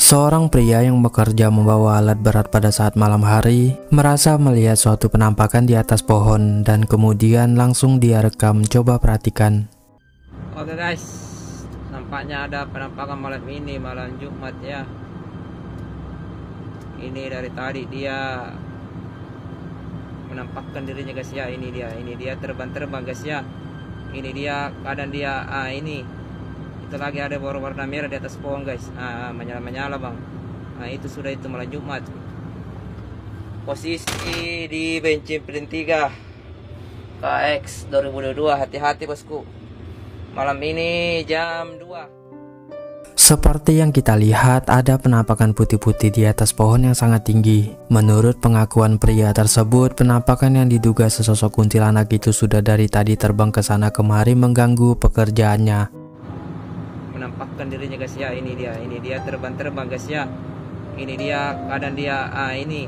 Seorang pria yang bekerja membawa alat berat pada saat malam hari merasa melihat suatu penampakan di atas pohon dan kemudian langsung dia rekam. Coba perhatikan. Oke guys, nampaknya ada penampakan malam ini, malam Jumat ya. Ini dari tadi dia menampakkan dirinya guys ya. Ini dia terbang-terbang guys ya. Ini dia keadaan dia, ini itu lagi ada warna merah di atas pohon guys, menyala-menyala bang. Itu sudah, itu malam Jumat. Posisi di bensin Prin 3 KX 2022. Hati-hati bosku, malam ini jam 2. Seperti yang kita lihat, ada penampakan putih-putih di atas pohon yang sangat tinggi. Menurut pengakuan pria tersebut, penampakan yang diduga sesosok kuntilanak itu sudah dari tadi terbang ke sana kemari mengganggu pekerjaannya. Menampakkan dirinya guys ya. Ini dia terbang-terbang guys ya. Ini dia keadaan dia, ini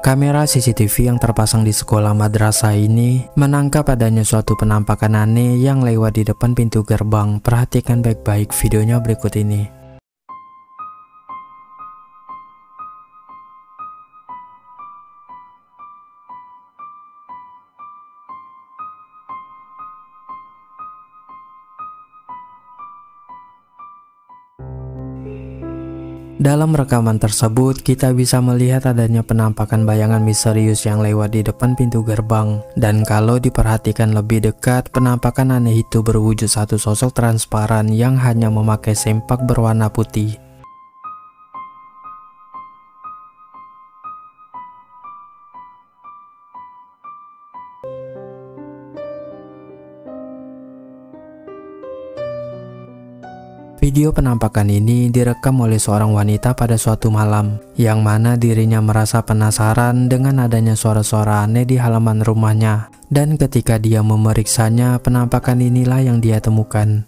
Kamera CCTV yang terpasang di sekolah madrasah ini menangkap adanya suatu penampakan aneh yang lewat di depan pintu gerbang. Perhatikan baik-baik videonya berikut ini. Dalam rekaman tersebut, kita bisa melihat adanya penampakan bayangan misterius yang lewat di depan pintu gerbang. Dan kalau diperhatikan lebih dekat, penampakan aneh itu berwujud satu sosok transparan yang hanya memakai sempak berwarna putih. Video penampakan ini direkam oleh seorang wanita pada suatu malam, yang mana dirinya merasa penasaran dengan adanya suara-suara aneh di halaman rumahnya. Dan ketika dia memeriksanya, penampakan inilah yang dia temukan.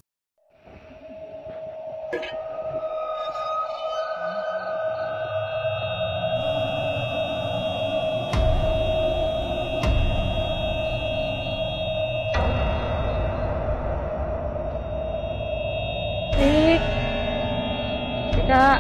Tidak.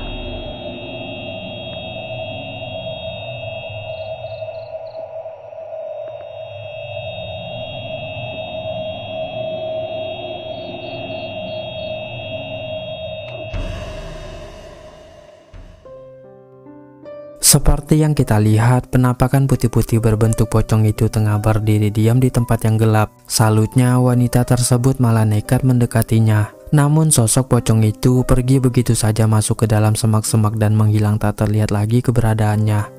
Seperti yang kita lihat, penampakan putih-putih berbentuk pocong itu tengah berdiri diam di tempat yang gelap. Salutnya, wanita tersebut malah nekat mendekatinya. Namun sosok pocong itu pergi begitu saja masuk ke dalam semak-semak dan menghilang tak terlihat lagi keberadaannya.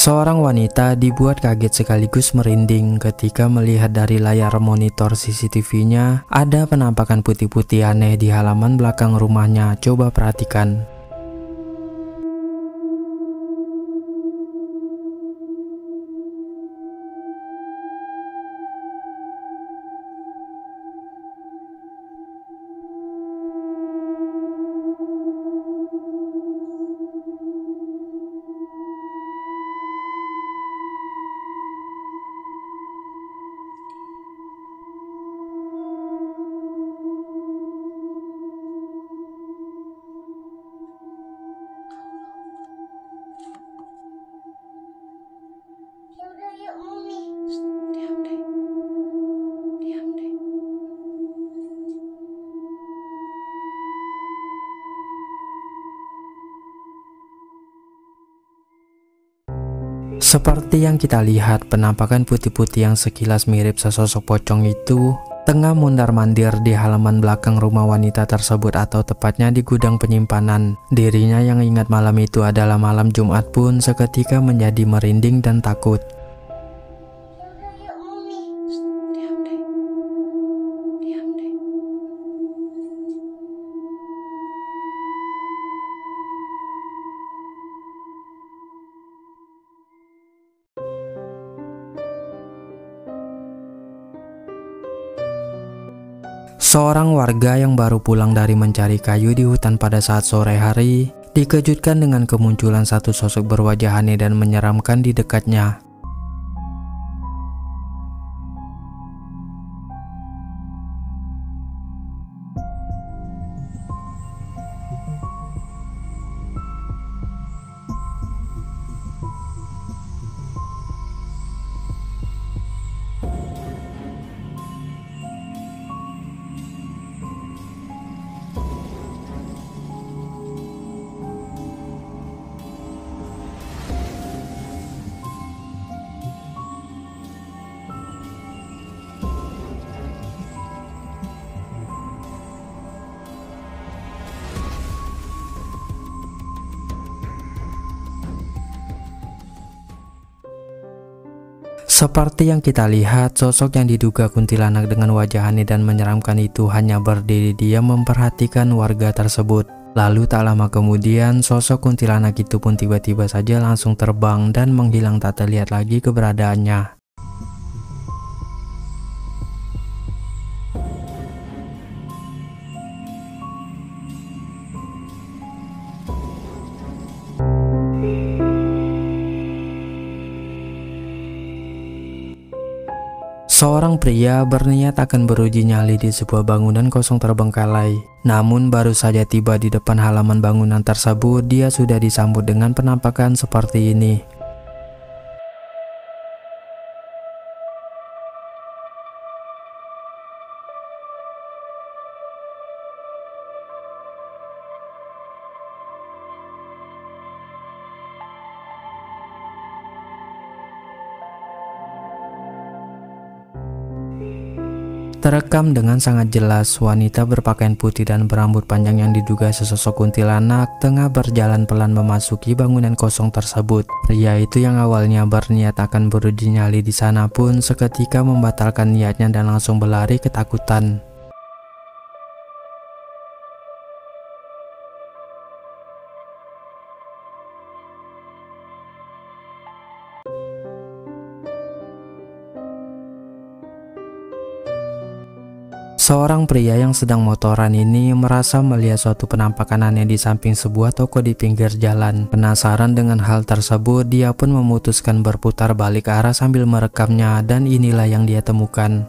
Seorang wanita dibuat kaget sekaligus merinding ketika melihat dari layar monitor CCTV-nya ada penampakan putih-putih aneh di halaman belakang rumahnya. Coba perhatikan. Yaudah yuk Mami. Diam deh. Diam deh. Seperti yang kita lihat, penampakan putih-putih yang sekilas mirip sesosok pocong itu tengah mondar-mandir di halaman belakang rumah wanita tersebut, atau tepatnya di gudang penyimpanan. Dirinya yang ingat malam itu adalah malam Jumat pun seketika menjadi merinding dan takut. Yaudah yuk Mami. Diam deh. Diam deh. Seorang warga yang baru pulang dari mencari kayu di hutan pada saat sore hari dikejutkan dengan kemunculan satu sosok berwajah aneh dan menyeramkan di dekatnya. Seperti yang kita lihat, sosok yang diduga kuntilanak dengan wajah aneh dan menyeramkan itu hanya berdiri diam memperhatikan warga tersebut. Lalu tak lama kemudian, sosok kuntilanak itu pun tiba-tiba saja langsung terbang dan menghilang tak terlihat lagi keberadaannya. Seorang pria berniat akan beruji nyali di sebuah bangunan kosong terbengkalai. Namun baru saja tiba di depan halaman bangunan tersebut, dia sudah disambut dengan penampakan seperti ini. Terekam dengan sangat jelas, wanita berpakaian putih dan berambut panjang yang diduga sesosok kuntilanak tengah berjalan pelan memasuki bangunan kosong tersebut. Pria itu yang awalnya berniat akan beruji nyali di sana pun seketika membatalkan niatnya dan langsung berlari ketakutan. Seorang pria yang sedang motoran ini merasa melihat suatu penampakan aneh di samping sebuah toko di pinggir jalan. Penasaran dengan hal tersebut, dia pun memutuskan berputar balik arah sambil merekamnya, dan inilah yang dia temukan.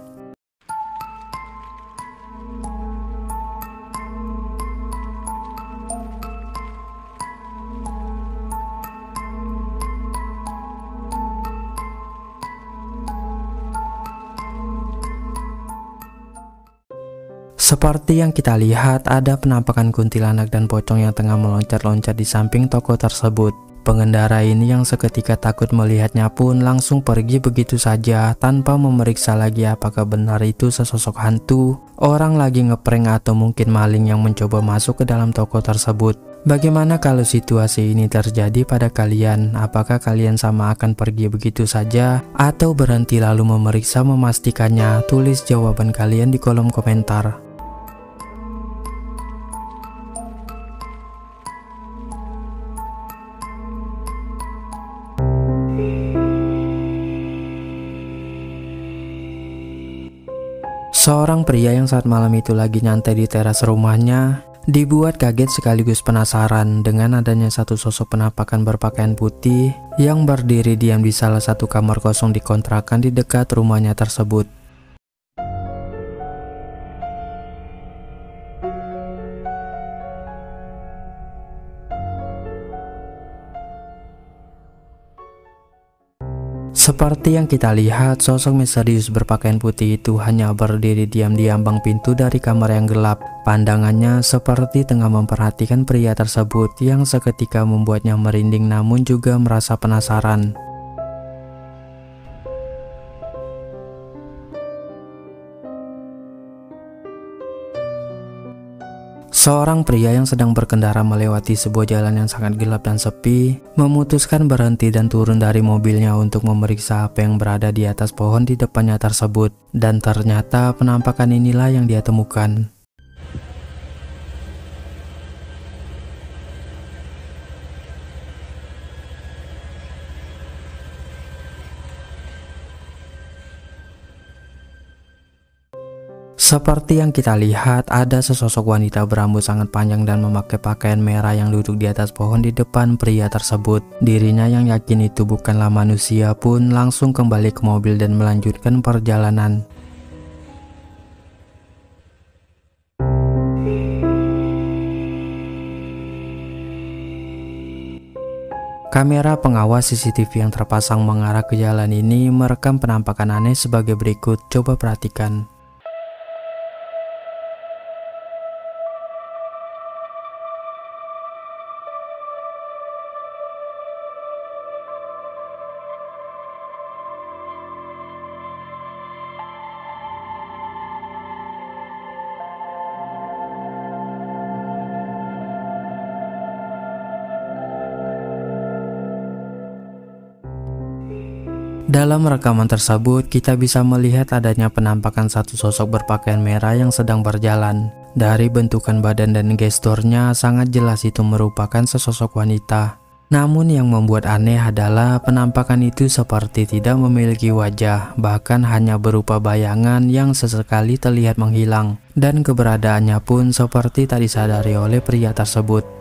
Seperti yang kita lihat, ada penampakan kuntilanak dan pocong yang tengah meloncat-loncat di samping toko tersebut. Pengendara ini yang seketika takut melihatnya pun langsung pergi begitu saja tanpa memeriksa lagi apakah benar itu sesosok hantu, orang lagi ngeprank atau mungkin maling yang mencoba masuk ke dalam toko tersebut. Bagaimana kalau situasi ini terjadi pada kalian? Apakah kalian sama akan pergi begitu saja atau berhenti lalu memeriksa memastikannya? Tulis jawaban kalian di kolom komentar. Seorang pria yang saat malam itu lagi nyantai di teras rumahnya dibuat kaget sekaligus penasaran dengan adanya satu sosok penampakan berpakaian putih yang berdiri diam di salah satu kamar kosong di kontrakan di dekat rumahnya tersebut. Seperti yang kita lihat, sosok misterius berpakaian putih itu hanya berdiri diam di ambang pintu dari kamar yang gelap. Pandangannya seperti tengah memperhatikan pria tersebut yang seketika membuatnya merinding namun juga merasa penasaran. Seorang pria yang sedang berkendara melewati sebuah jalan yang sangat gelap dan sepi memutuskan berhenti dan turun dari mobilnya untuk memeriksa apa yang berada di atas pohon di depannya tersebut, dan ternyata penampakan inilah yang dia temukan. Seperti yang kita lihat, ada sesosok wanita berambut sangat panjang dan memakai pakaian merah yang duduk di atas pohon di depan pria tersebut. Dirinya yang yakin itu bukanlah manusia pun langsung kembali ke mobil dan melanjutkan perjalanan. Kamera pengawas CCTV yang terpasang mengarah ke jalan ini merekam penampakan aneh sebagai berikut. Coba perhatikan. Dalam rekaman tersebut, kita bisa melihat adanya penampakan satu sosok berpakaian merah yang sedang berjalan. Dari bentukan badan dan gesturnya, sangat jelas itu merupakan sesosok wanita. Namun yang membuat aneh adalah penampakan itu seperti tidak memiliki wajah, bahkan hanya berupa bayangan yang sesekali terlihat menghilang. Dan keberadaannya pun seperti tak disadari oleh pria tersebut.